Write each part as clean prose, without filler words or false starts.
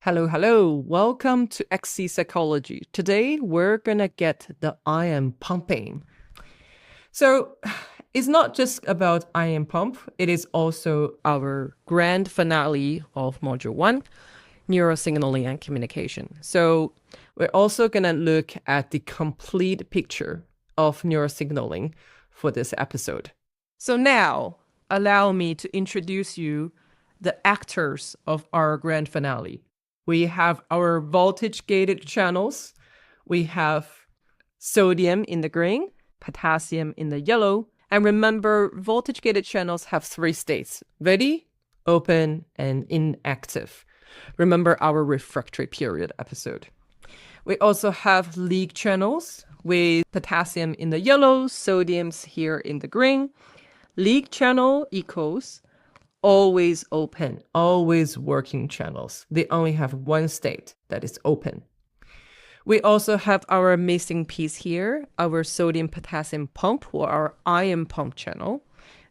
Hello, hello. Welcome to XC Psychology. Today, we're going to get the ion pumping. So, it's not just about ion pump. It is also our grand finale of Module 1, Neurosignaling and Communication. So, we're also going to look at the complete picture of neurosignaling for this episode. So now, allow me to introduce you the actors of our grand finale. We have our voltage-gated channels. We have sodium in the green, potassium in the yellow. And remember, voltage-gated channels have 3 states: ready, open, and inactive. Remember our refractory period episode. We also have leak channels with potassium in the yellow, sodium's here in the green. Leak channel equals always open, always working channels. They only have one state, that is open. We also have our missing piece here, our sodium-potassium pump or our ion pump channel.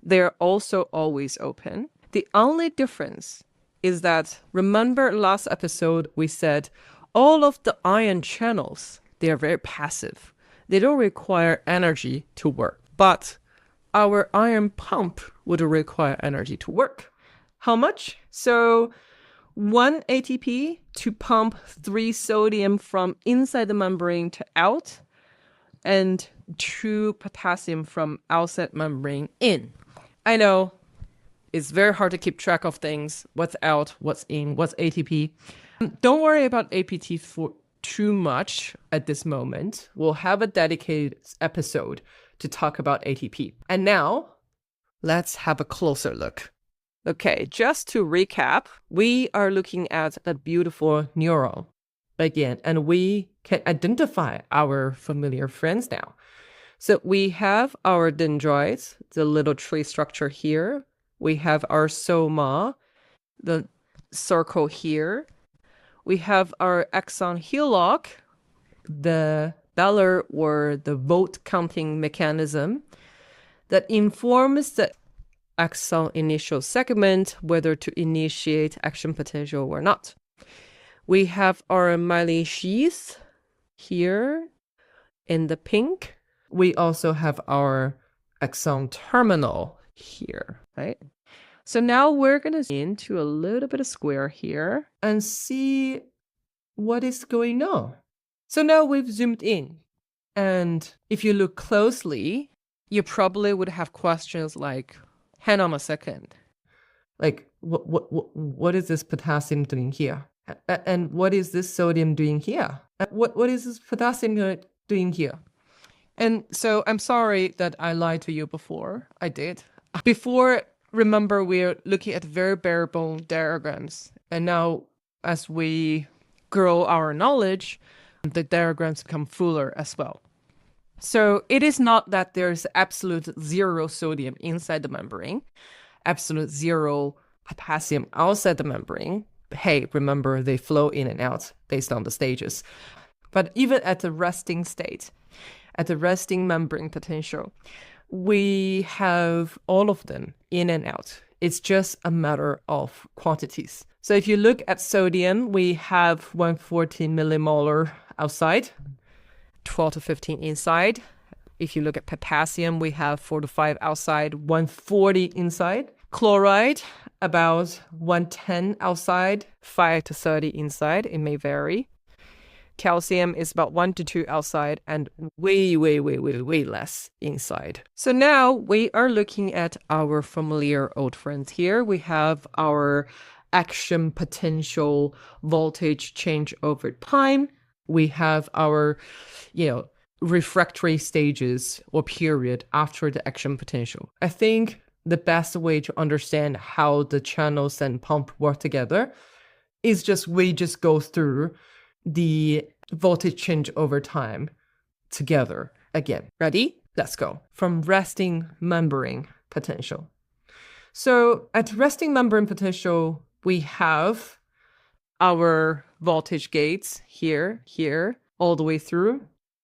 They're also always open. The only difference is that, remember last episode we said all of the ion channels, they are very passive. They don't require energy to work, but our ion pump would require energy to work. How much? So 1 ATP to pump 3 sodium from inside the membrane to out, and 2 potassium from outside membrane in. I know it's very hard to keep track of things, what's out, what's in, what's ATP. Don't worry about APT for too much at this moment. We'll have a dedicated episode to talk about ATP. And now, let's have a closer look. Okay, just to recap, we are looking at that beautiful neuron again, and we can identify our familiar friends now. So we have our dendrites, the little tree structure here. We have our soma, the circle here. We have our axon hillock, the beller or the volt counting mechanism that informs the axon initial segment whether to initiate action potential or not. We have our myelin sheath here in the pink. We also have our axon terminal here, right? So now we're going to into a little bit of square here and see what is going on. So now we've zoomed in, and if you look closely, you probably would have questions like, hang on a second, like what is this potassium doing here? And what is this sodium doing here? And what is this potassium doing here? And so I'm sorry that I lied to you before. I did. Before, remember, we're looking at very bare bone diagrams. And now as we grow our knowledge, the diagrams become fuller as well. So it is not that there's absolute 0 sodium inside the membrane, absolute 0 potassium outside the membrane. Hey, remember, they flow in and out based on the stages. But even at the resting state, at the resting membrane potential, we have all of them in and out. It's just a matter of quantities. So if you look at sodium, we have 114 millimolar outside, 12 to 15 inside. If you look at potassium, we have 4 to 5 outside, 140 inside. Chloride, about 110 outside, 5 to 30 inside. It may vary. Calcium is about 1 to 2 outside and way less inside. So now we are looking at our familiar old friends here. We have our action potential voltage change over time. We have our, refractory stages or period after the action potential. I think the best way to understand how the channels and pump work together is we just go through the voltage change over time together again. Ready? Let's go. From resting membrane potential. So at resting membrane potential, we have our voltage gates here, all the way through.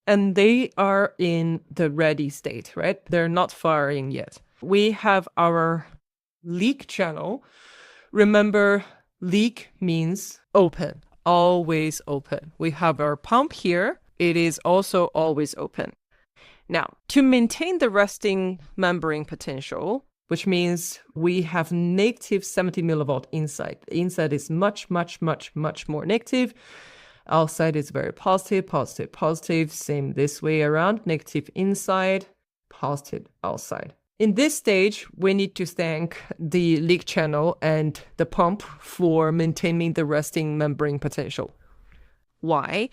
And they are in the ready state, right? They're not firing yet. We have our leak channel. Remember, leak means open, always open. We have our pump here. It is also always open. Now, to maintain the resting membrane potential, which means we have negative 70 millivolt inside. The inside is much more negative. Outside is very positive, positive, positive. Same this way around. Negative inside, positive outside. In this stage, we need to thank the leak channel and the pump for maintaining the resting membrane potential. Why?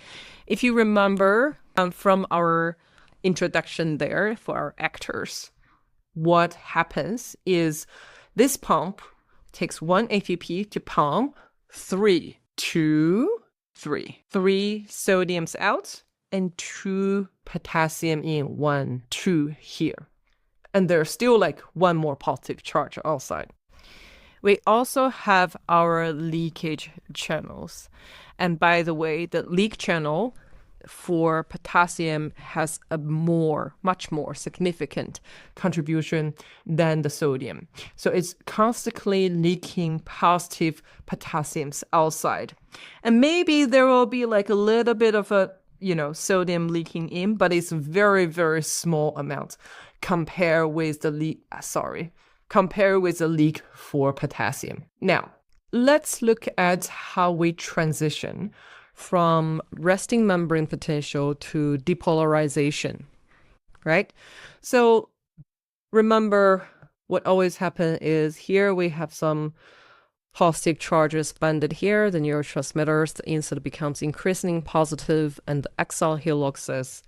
If you remember from our introduction there for our actors, what happens is this pump takes 1 ATP to pump 3 sodiums out and 2 potassium in, 1, 2 here. And there's still like 1 more positive charge outside. We also have our leakage channels. And by the way, the leak channel for potassium has a much more significant contribution than the sodium. So it's constantly leaking positive potassiums outside. And maybe there will be like a little bit of a, sodium leaking in, but it's very small amount compared with the leak for potassium. Now, let's look at how we transition from resting membrane potential to depolarization, right? So remember what always happens is here we have some positive charges banded here, the neurotransmitters, the inside becomes increasingly positive, and the acyl helix says,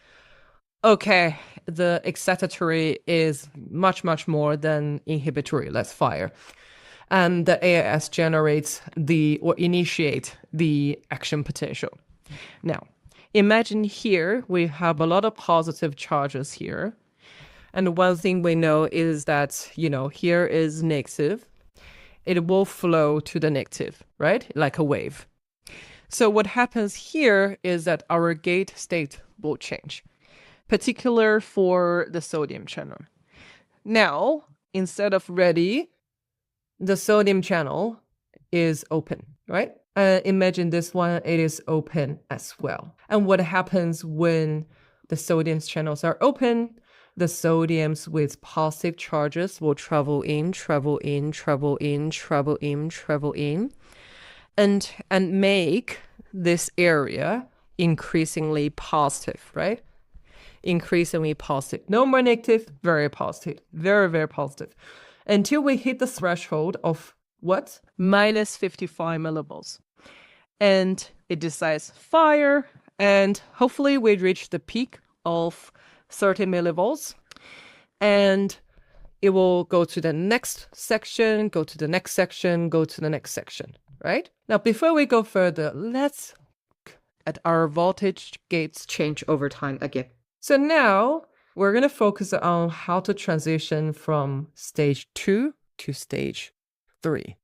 okay, the excitatory is much more than inhibitory, let's fire. And the AIS generates initiate the action potential. Now, imagine here we have a lot of positive charges here. And one thing we know is that, here is negative. It will flow to the negative, right? Like a wave. So what happens here is that our gate state will change, particular for the sodium channel. Now, instead of ready, the sodium channel is open, right? Imagine this one, it is open as well. And what happens when the sodium channels are open? The sodiums with positive charges will travel in, and make this area increasingly positive, right? Increasingly positive. No more negative, very positive, very positive. Until we hit the threshold of what? Minus 55 millivolts. And it decides fire, and hopefully we reach the peak of 30 millivolts. And it will go to the next section, go to the next section, go to the next section, right? Now, before we go further, let's look at our voltage gates change over time again. So now we're going to focus on how to transition from stage 2 to stage 3,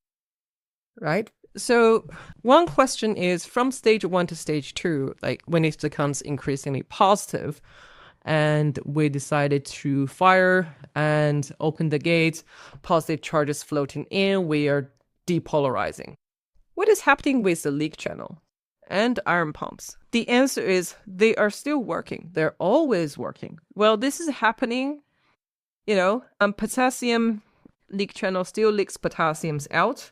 right? So one question is from stage 1 to stage 2, like when it becomes increasingly positive and we decided to fire and open the gates, positive charges floating in, we are depolarizing. What is happening with the leak channel and ion pumps? The answer is they are still working. They're always working. Well, this is happening, potassium leak channel still leaks potassiums out.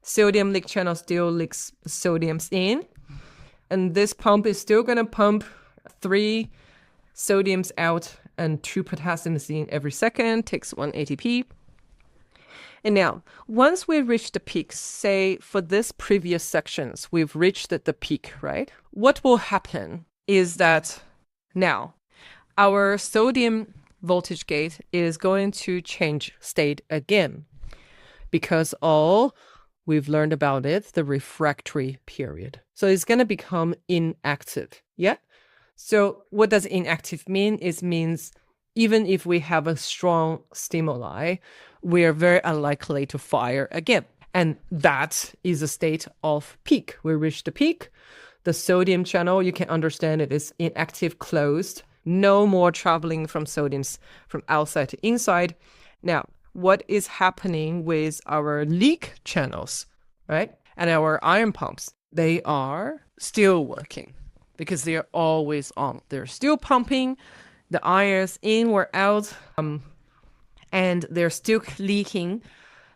Sodium leak channel still leaks sodiums in. And this pump is still going to pump 3 sodiums out and 2 potassiums in every second, takes 1 ATP. And now, once we reach the peak, say for this previous sections, we've reached the peak, right? What will happen is that now our sodium voltage gate is going to change state again because we've learned about it, the refractory period. So it's going to become inactive, yeah? So what does inactive mean? It means even if we have a strong stimuli, we are very unlikely to fire again. And that is a state of peak. We reach the peak. The sodium channel, you can understand it is inactive, closed. No more traveling from sodiums from outside to inside. Now, what is happening with our leak channels, right? And our ion pumps? they are still working because they are always on. They're still pumping the ions in or out, and they're still leaking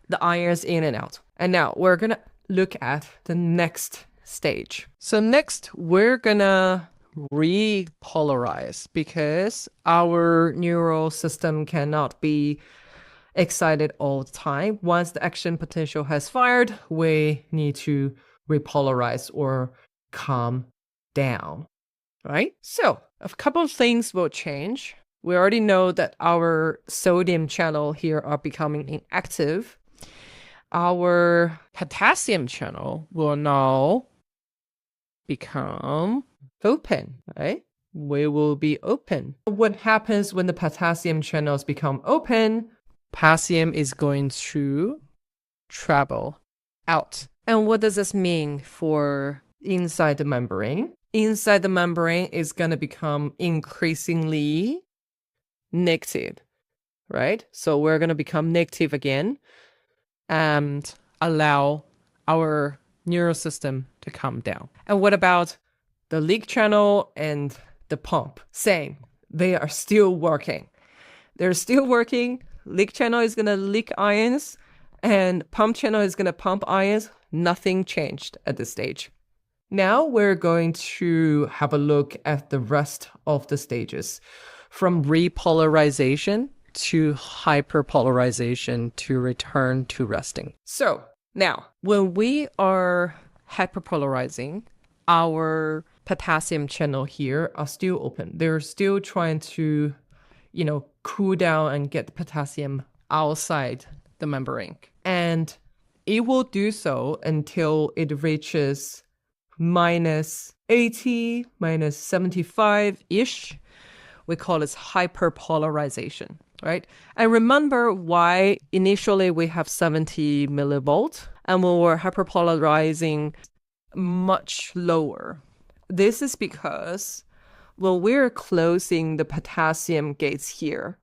the ions in and out. And now we're going to look at the next stage. So next, we're going to repolarize because our neural system cannot be excited all the time. Once the action potential has fired, we need to repolarize or calm down, right? So a couple of things will change. We already know that our sodium channel here are becoming inactive. Our potassium channel will now become open, right? We will be open. What happens when the potassium channels become open? Potassium is going to travel out. And what does this mean for inside the membrane? Inside the membrane is going to become increasingly negative, right? So we're going to become negative again and allow our neural system to calm down. And what about the leak channel and the pump? Same. They are still working. They're still working. Leak channel is going to leak ions and pump channel is going to pump ions. Nothing changed at this stage. Now we're going to have a look at the rest of the stages, from repolarization to hyperpolarization to return to resting. So now, when we are hyperpolarizing, our potassium channel here are still open. They're still trying to, cool down and get the potassium outside the membrane. And it will do so until it reaches minus 80, minus 75-ish. We call this hyperpolarization, right? And remember why initially we have 70 millivolts and when we're hyperpolarizing much lower. This is because when we're closing the potassium gates here,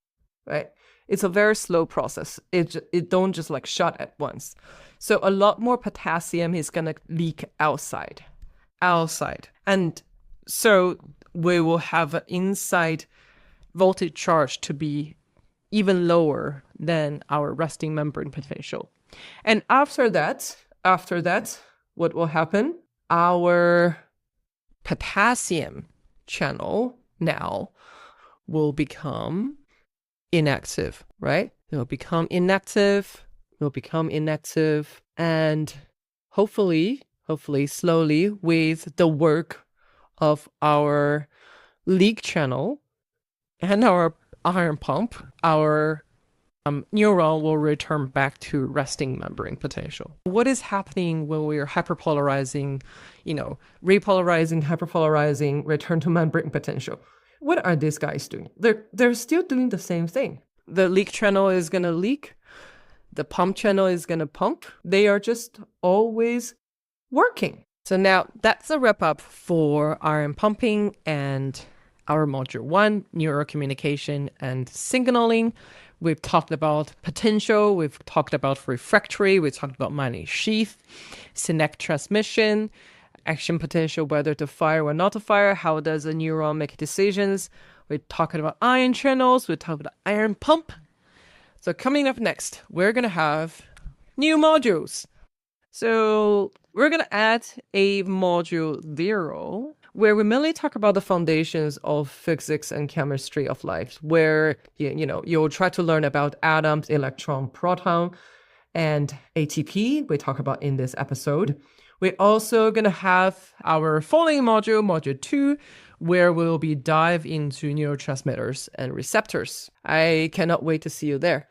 right? It's a very slow process. It don't just like shut at once. So a lot more potassium is going to leak outside. And so we will have an inside voltage charge to be even lower than our resting membrane potential. And after that, what will happen? Our potassium channel now will become inactive, right? It will become inactive, and hopefully slowly with the work of our leak channel and our ion pump, our neuron will return back to resting membrane potential. What is happening when we are hyperpolarizing, repolarizing, hyperpolarizing, return to membrane potential? What are these guys doing? They're still doing the same thing. The leak channel is going to leak. The pump channel is going to pump. They are just always working. So now that's a wrap up for ion pumping and our module 1, neurocommunication and signaling. We've talked about potential, we've talked about refractory, we've talked about myelin sheath, synaptic transmission, action potential, whether to fire or not to fire, how does a neuron make decisions. We're talking about ion channels, we're talking about ion pump. So coming up next, we're going to have new modules. So we're going to add a module 0, where we mainly talk about the foundations of physics and chemistry of life, where you'll try to learn about atoms, electron, proton, and ATP. We talk about in this episode. We're also going to have our following module, module 2, where we'll be dive into neurotransmitters and receptors. I cannot wait to see you there.